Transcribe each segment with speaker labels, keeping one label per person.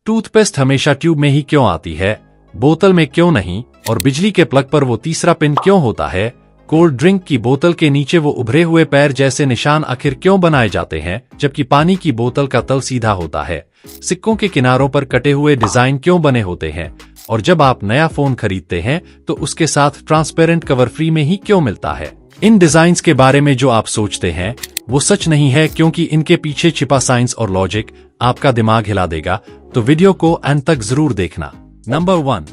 Speaker 1: Toothpaste हमेशा tube में ही क्यों आती है, बोतल में क्यों नहीं, और बिजली के प्लग पर वो तीसरा पिन क्यों होता है। कोल्ड ड्रिंक की बोतल के नीचे वो उभरे हुए पैर जैसे निशान आखिर क्यों बनाए जाते हैं, जबकि पानी की बोतल का तल सीधा होता है। सिक्कों के किनारों पर कटे हुए डिजाइन क्यों बने होते हैं, और जब आप नया फोन खरीदते हैं तो उसके साथ ट्रांसपेरेंट कवर फ्री में ही क्यों मिलता है। इन डिजाइन्स के बारे में जो आप सोचते हैं वो सच नहीं है, क्योंकि इनके पीछे छिपा साइंस और लॉजिक आपका दिमाग हिला देगा। तो वीडियो को अंत तक जरूर देखना। नंबर 1,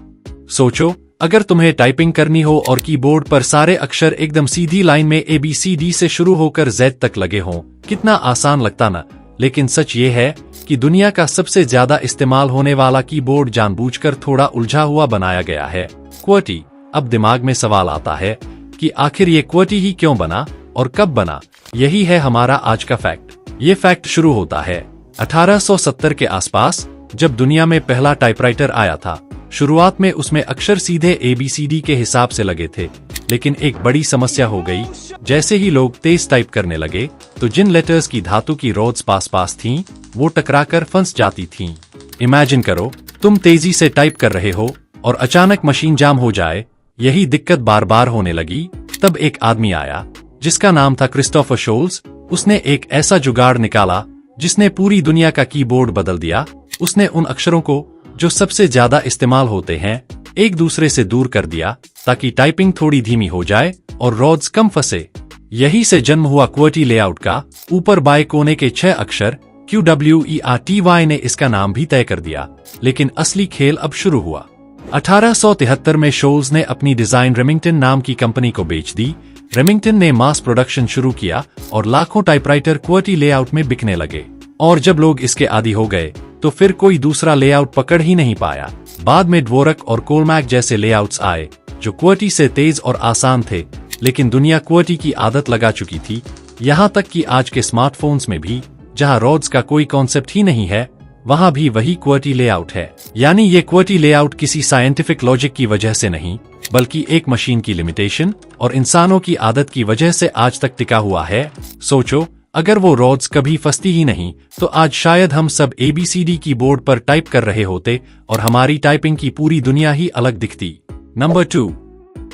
Speaker 1: सोचो अगर तुम्हें टाइपिंग करनी हो और कीबोर्ड पर सारे अक्षर एकदम सीधी लाइन में ABCD से शुरू होकर Z तक लगे हों, कितना आसान लगता ना। लेकिन सच ये है कि दुनिया का सबसे ज्यादा इस्तेमाल होने वाला कीबोर्ड जानबूझकर थोड़ा उलझा हुआ बनाया गया है, QWERTY। अब दिमाग में सवाल आता है कि आखिर ये QWERTY ही क्यों बना और कब बना। यही है हमारा आज का फैक्ट। ये फैक्ट शुरू होता है 1870 के आसपास, जब दुनिया में पहला टाइपराइटर आया था। शुरुआत में उसमें अक्षर सीधे ABCD के हिसाब से लगे थे, लेकिन एक बड़ी समस्या हो गई। जैसे ही लोग तेज टाइप करने लगे तो जिन लेटर्स की धातु की रोड्स पास थीं, वो टकराकर फंस जाती थीं। इमेजिन करो, तुम तेजी से टाइप कर रहे हो और अचानक मशीन जाम हो जाए। यही दिक्कत बार बार होने लगी। तब एक आदमी आया जिसका नाम था क्रिस्टोफर शोल्स। उसने एक ऐसा जुगाड़ निकाला जिसने पूरी दुनिया का कीबोर्ड बदल दिया। उसने उन अक्षरों को जो सबसे ज्यादा इस्तेमाल होते हैं एक दूसरे से दूर कर दिया, ताकि टाइपिंग थोड़ी धीमी हो जाए और रोड्स कम फंसे। यही से जन्म हुआ QWERTY लेआउट का। ऊपर बाएं कोने के 6 अक्षर QWERTY ने इसका नाम भी तय कर दिया। लेकिन असली खेल अब शुरू हुआ। 1873 में शोल्स ने अपनी डिजाइन रेमिंगटन नाम की कंपनी को बेच दी। रेमिंगटन ने मास प्रोडक्शन शुरू किया और लाखों टाइपराइटर QWERTY लेआउट में बिकने लगे। और जब लोग इसके आदी हो गए तो फिर कोई दूसरा लेआउट पकड़ ही नहीं पाया। बाद में ड्वोरक और कोलमैक जैसे लेआउट्स आए जो QWERTY से तेज और आसान थे, लेकिन दुनिया QWERTY की आदत लगा चुकी थी। यहाँ तक कि आज के स्मार्टफोन्स में भी, जहाँ रोड्स का कोई कॉन्सेप्ट ही नहीं है, वहाँ भी वही QWERTY लेआउट है। यानी ये QWERTY लेआउट किसी साइंटिफिक लॉजिक की वजह से नहीं, बल्कि एक मशीन की लिमिटेशन और इंसानों की आदत की वजह से आज तक टिका हुआ है। सोचो, अगर वो रोड्स कभी फंसती ही नहीं तो आज शायद हम सब ABCD कीबोर्ड पर टाइप कर रहे होते और हमारी टाइपिंग की पूरी दुनिया ही अलग दिखती। नंबर 2,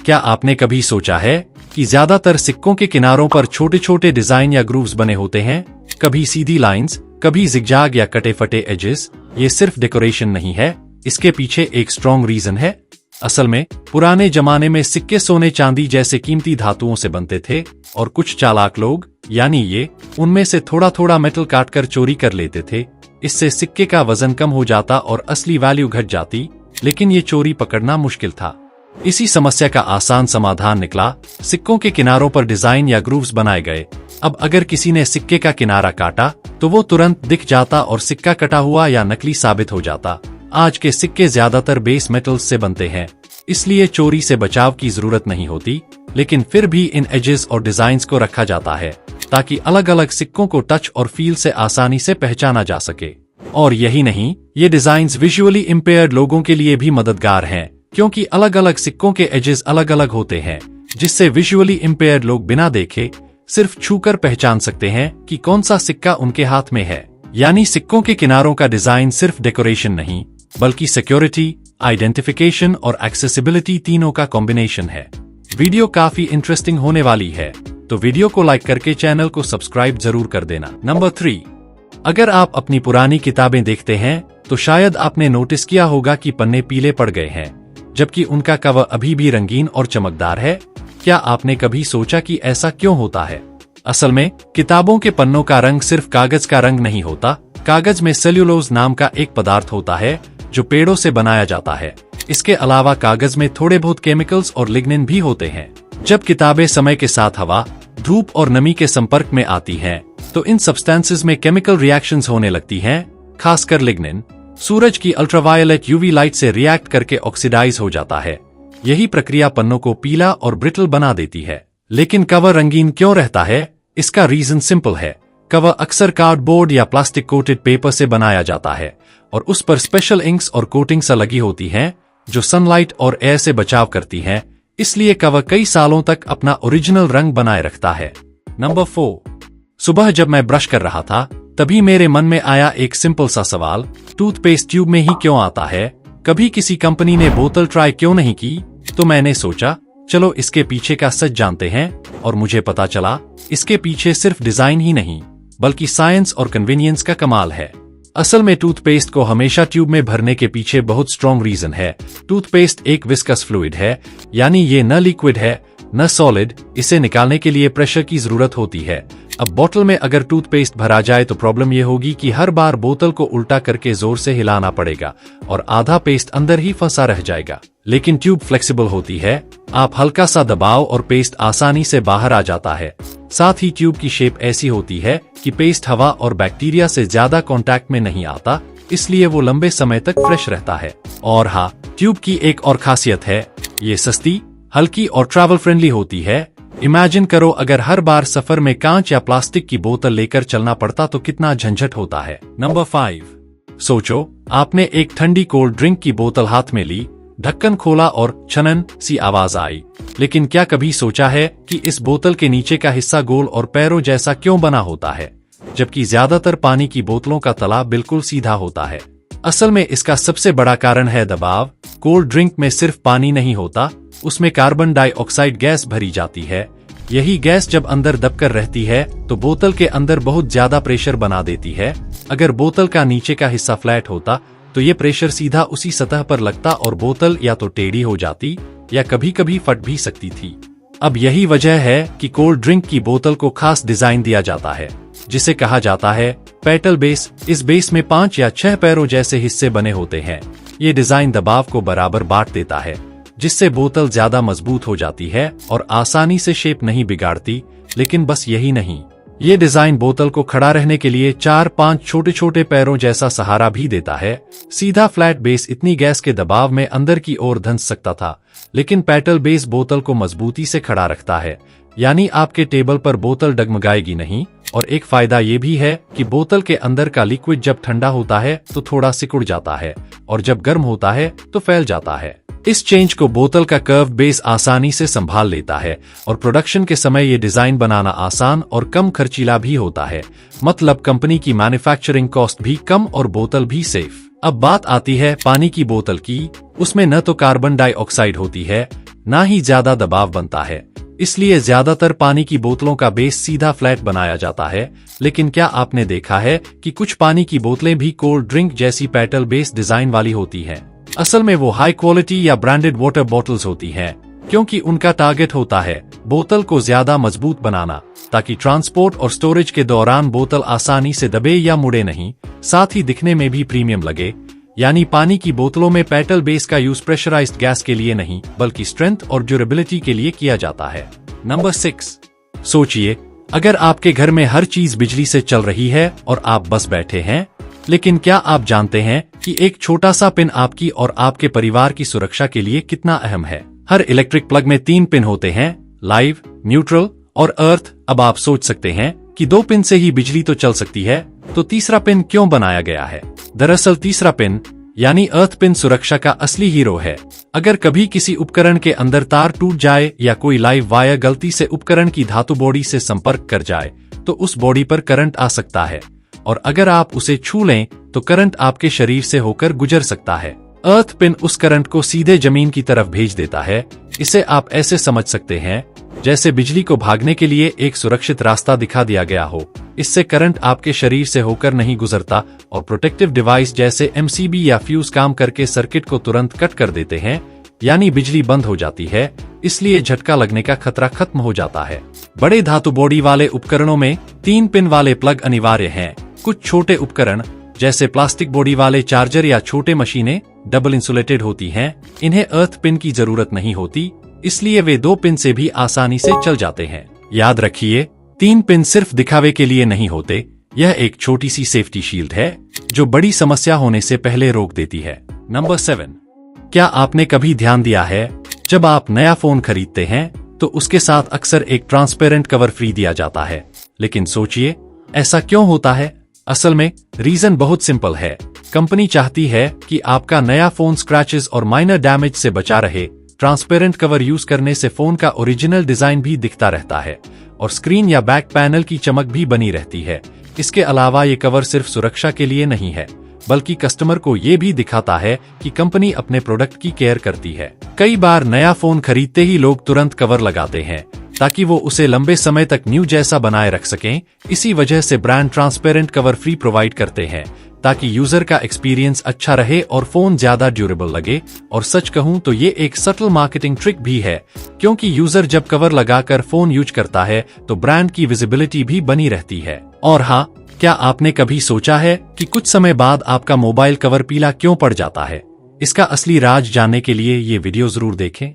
Speaker 1: क्या आपने कभी सोचा है कि ज्यादातर सिक्कों के किनारों पर छोटे छोटे डिजाइन या ग्रूव्स बने होते हैं? कभी सीधी लाइंस, कभी जिगजैग या कटे फटे एजेस। ये सिर्फ डेकोरेशन नहीं है, इसके पीछे एक स्ट्रॉन्ग रीजन है। असल में पुराने जमाने में सिक्के सोने चांदी जैसे कीमती धातुओं से बनते थे, और कुछ चालाक लोग, यानी ये, उनमें से थोड़ा थोड़ा मेटल काटकर चोरी कर लेते थे। इससे सिक्के का वजन कम हो जाता और असली वैल्यू घट जाती, लेकिन ये चोरी पकड़ना मुश्किल था। इसी समस्या का आसान समाधान निकला। सिक्कों के किनारों पर डिजाइन या ग्रूव्स बनाए गए। अब अगर किसी ने सिक्के का किनारा काटा तो वो तुरंत दिख जाता और सिक्का कटा हुआ या नकली साबित हो जाता। आज के सिक्के ज्यादातर बेस मेटल्स से बनते हैं, इसलिए चोरी से बचाव की जरूरत नहीं होती। लेकिन फिर भी इन एजेस और डिजाइन्स को रखा जाता है ताकि अलग अलग सिक्कों को टच और फील से आसानी से पहचाना जा सके। और यही नहीं, ये डिजाइन्स विजुअली इम्पेयर्ड लोगों के लिए भी मददगार हैं, क्योंकि अलग अलग सिक्कों के एजेस अलग अलग होते हैं, जिससे विजुअली इम्पेयर्ड लोग बिना देखे सिर्फ छूकर पहचान सकते हैं कि कौन सा सिक्का उनके हाथ में है। यानी सिक्कों के किनारों का डिजाइन सिर्फ डेकोरेशन नहीं, बल्कि सिक्योरिटी, आइडेंटिफिकेशन और एक्सेसिबिलिटी तीनों का कॉम्बिनेशन है। वीडियो काफी इंटरेस्टिंग होने वाली है, तो वीडियो को लाइक करके चैनल को सब्सक्राइब जरूर कर देना। नंबर 3, अगर आप अपनी पुरानी किताबें देखते हैं तो शायद आपने नोटिस किया होगा कि पन्ने पीले पड़ गए हैं, जबकि उनका कवर अभी भी रंगीन और चमकदार है। क्या आपने कभी सोचा कि ऐसा क्यों होता है? असल में किताबों के पन्नों का रंग सिर्फ कागज का रंग नहीं होता। कागज में सेल्यूलोज नाम का एक पदार्थ होता है जो पेड़ों से बनाया जाता है। इसके अलावा कागज में थोड़े बहुत केमिकल्स और लिग्निन भी होते हैं। जब किताबें समय के साथ हवा, धूप और नमी के संपर्क में आती हैं, तो इन सब्सटेंसेस में केमिकल रिएक्शंस होने लगती हैं। खासकर लिग्निन सूरज की अल्ट्रावायलेट UV लाइट से रिएक्ट करके ऑक्सीडाइज हो जाता है। यही प्रक्रिया पन्नों को पीला और ब्रिटल बना देती है। लेकिन कवर रंगीन क्यों रहता है? इसका रीजन सिंपल है। कवर अक्सर कार्डबोर्ड या प्लास्टिक कोटेड पेपर से बनाया जाता है और उस पर स्पेशल इंक्स और कोटिंग्स लगी होती हैं जो सनलाइट और एयर से बचाव करती हैं। इसलिए कवर कई सालों तक अपना ओरिजिनल रंग बनाए रखता है। नंबर 4, सुबह जब मैं ब्रश कर रहा था तभी मेरे मन में आया एक सिंपल सा सवाल, टूथपेस्ट ट्यूब में ही क्यों आता है? कभी किसी कंपनी ने बोतल ट्राई क्यों नहीं की? तो मैंने सोचा चलो इसके पीछे का सच जानते हैं, और मुझे पता चला इसके पीछे सिर्फ डिजाइन ही नहीं बल्कि साइंस और कन्वीनियंस का कमाल है। असल में टूथपेस्ट को हमेशा ट्यूब में भरने के पीछे बहुत स्ट्रॉन्ग रीजन है। टूथपेस्ट एक विस्कस फ्लूइड है, यानी ये न लिक्विड है न सॉलिड। इसे निकालने के लिए प्रेशर की जरूरत होती है। अब बोतल में अगर टूथपेस्ट भरा जाए तो प्रॉब्लम ये होगी कि हर बार बोतल को उल्टा करके जोर से हिलाना पड़ेगा और आधा पेस्ट अंदर ही फंसा रह जाएगा। लेकिन ट्यूब फ्लेक्सिबल होती है, आप हल्का सा दबाव और पेस्ट आसानी से बाहर आ जाता है। साथ ही ट्यूब की शेप ऐसी होती है कि पेस्ट हवा और बैक्टीरिया से ज्यादा कांटेक्ट में नहीं आता, इसलिए वो लंबे समय तक फ्रेश रहता है। और हाँ, ट्यूब की एक और खासियत है, ये सस्ती, हल्की और ट्रैवल फ्रेंडली होती है। इमेजिन करो अगर हर बार सफर में कांच या प्लास्टिक की बोतल लेकर चलना पड़ता तो कितना झंझट होता है। नंबर 5, सोचो आपने एक ठंडी कोल्ड ड्रिंक की बोतल हाथ में ली, ढक्कन खोला और छनन सी आवाज आई। लेकिन क्या कभी सोचा है कि इस बोतल के नीचे का हिस्सा गोल और पैरों जैसा क्यों बना होता है, जबकि ज्यादातर पानी की बोतलों का तला बिल्कुल सीधा होता है? असल में इसका सबसे बड़ा कारण है दबाव। कोल्ड ड्रिंक में सिर्फ पानी नहीं होता, उसमें कार्बन डाइऑक्साइड गैस भरी जाती है। यही गैस जब अंदर दबकर रहती है तो बोतल के अंदर बहुत ज्यादा प्रेशर बना देती है। अगर बोतल का नीचे का हिस्सा फ्लैट होता तो ये प्रेशर सीधा उसी सतह पर लगता और बोतल या तो टेढ़ी हो जाती या कभी कभी फट भी सकती थी। अब यही वजह है कि कोल्ड ड्रिंक की बोतल को खास डिजाइन दिया जाता है, जिसे कहा जाता है पेटल बेस। इस बेस में 5 या 6 पैरों जैसे हिस्से बने होते हैं। ये डिजाइन दबाव को बराबर बांट देता है, जिससे बोतल ज्यादा मजबूत हो जाती है और आसानी से शेप नहीं बिगाड़ती। लेकिन बस यही नहीं, ये डिजाइन बोतल को खड़ा रहने के लिए 4-5 छोटे छोटे पैरों जैसा सहारा भी देता है। सीधा फ्लैट बेस इतनी गैस के दबाव में अंदर की ओर धंस सकता था, लेकिन पेटल बेस बोतल को मजबूती से खड़ा रखता है, यानी आपके टेबल पर बोतल डगमगाएगी नहीं। और एक फायदा ये भी है कि बोतल के अंदर का लिक्विड जब ठंडा होता है तो थोड़ा सिकुड़ जाता है और जब गर्म होता है तो फैल जाता है। इस चेंज को बोतल का कर्व बेस आसानी से संभाल लेता है और प्रोडक्शन के समय ये डिजाइन बनाना आसान और कम खर्चीला भी होता है। मतलब कंपनी की मैन्युफैक्चरिंग कॉस्ट भी कम और बोतल भी सेफ। अब बात आती है पानी की बोतल की। उसमें न तो कार्बन डाइऑक्साइड होती है, ना ही ज्यादा दबाव बनता है, इसलिए ज्यादातर पानी की बोतलों का बेस सीधा फ्लैट बनाया जाता है। लेकिन क्या आपने देखा है कि कुछ पानी की बोतलें भी कोल्ड ड्रिंक जैसी पेटल बेस डिजाइन वाली होती हैं? असल में वो हाई क्वालिटी या ब्रांडेड वाटर बॉटल्स होती हैं, क्योंकि उनका टारगेट होता है बोतल को ज्यादा मजबूत बनाना, ताकि ट्रांसपोर्ट और स्टोरेज के दौरान बोतल आसानी से दबे या मुड़े नहीं। साथ ही दिखने में भी प्रीमियम लगे। यानी पानी की बोतलों में पेटल बेस का यूज प्रेशराइज्ड गैस के लिए नहीं बल्कि स्ट्रेंथ और ड्यूरेबिलिटी के लिए किया जाता है। नंबर 6, सोचिए अगर आपके घर में हर चीज बिजली से चल रही है और आप बस बैठे हैं, लेकिन क्या आप जानते हैं कि एक छोटा सा पिन आपकी और आपके परिवार की सुरक्षा के लिए कितना अहम है? हर इलेक्ट्रिक प्लग में 3 पिन होते हैं, लाइव, न्यूट्रल और अर्थ। अब आप सोच सकते हैं कि 2 पिन से ही बिजली तो चल सकती है, तो तीसरा पिन क्यों बनाया गया है? दरअसल तीसरा पिन यानी अर्थ पिन सुरक्षा का असली हीरो है। अगर कभी किसी उपकरण के अंदर तार टूट जाए या कोई लाइव वायर गलती से उपकरण की धातु बॉडी से संपर्क कर जाए तो उस बॉडी पर करंट आ सकता है, और अगर आप उसे छू लें तो करंट आपके शरीर से होकर गुजर सकता है। अर्थ पिन उस करंट को सीधे जमीन की तरफ भेज देता है। इसे आप ऐसे समझ सकते हैं जैसे बिजली को भागने के लिए एक सुरक्षित रास्ता दिखा दिया गया हो। इससे करंट आपके शरीर से होकर नहीं गुजरता और प्रोटेक्टिव डिवाइस जैसे एमसीबी या फ्यूज काम करके सर्किट को तुरंत कट कर देते हैं, यानी बिजली बंद हो जाती है। इसलिए झटका लगने का खतरा खत्म हो जाता है। बड़े धातु बॉडी वाले उपकरणों में 3 पिन वाले प्लग अनिवार्य हैं। कुछ छोटे उपकरण जैसे प्लास्टिक बॉडी वाले चार्जर या छोटे मशीनें डबल इंसुलेटेड होती हैं, इन्हें अर्थ पिन की जरूरत नहीं होती, इसलिए वे 2 पिन से भी आसानी से चल जाते हैं। याद रखिए, 3 पिन सिर्फ दिखावे के लिए नहीं होते, यह एक छोटी सी सेफ्टी शील्ड है जो बड़ी समस्या होने से पहले रोक देती है। नंबर 7, क्या आपने कभी ध्यान दिया है जब आप नया फोन खरीदते हैं तो उसके साथ अक्सर एक ट्रांसपेरेंट कवर फ्री दिया जाता है? लेकिन सोचिए ऐसा क्यों होता है? असल में रीजन बहुत सिंपल है। कंपनी चाहती है कि आपका नया फोन स्क्रैचेस और माइनर डैमेज से बचा रहे। ट्रांसपेरेंट कवर यूज करने से फोन का ओरिजिनल डिजाइन भी दिखता रहता है और स्क्रीन या बैक पैनल की चमक भी बनी रहती है। इसके अलावा ये कवर सिर्फ सुरक्षा के लिए नहीं है, बल्कि कस्टमर को ये भी दिखाता है कि कंपनी अपने प्रोडक्ट की केयर करती है। कई बार नया फोन खरीदते ही लोग तुरंत कवर लगाते हैं ताकि वो उसे लंबे समय तक न्यू जैसा बनाए रख सकें। इसी वजह से brand transparent cover free provide करते हैं ताकि यूजर का एक्सपीरियंस अच्छा रहे और फोन ज्यादा ड्यूरेबल लगे। और सच कहूं तो ये एक सटल मार्केटिंग ट्रिक भी है, क्योंकि यूजर जब कवर लगाकर फोन यूज करता है तो ब्रांड की विजिबिलिटी भी बनी रहती है। और हाँ, क्या आपने कभी सोचा है कि कुछ समय बाद आपका मोबाइल कवर पीला क्यों पड़ जाता है? इसका असली राज जानने के लिए ये वीडियो जरूर देखें।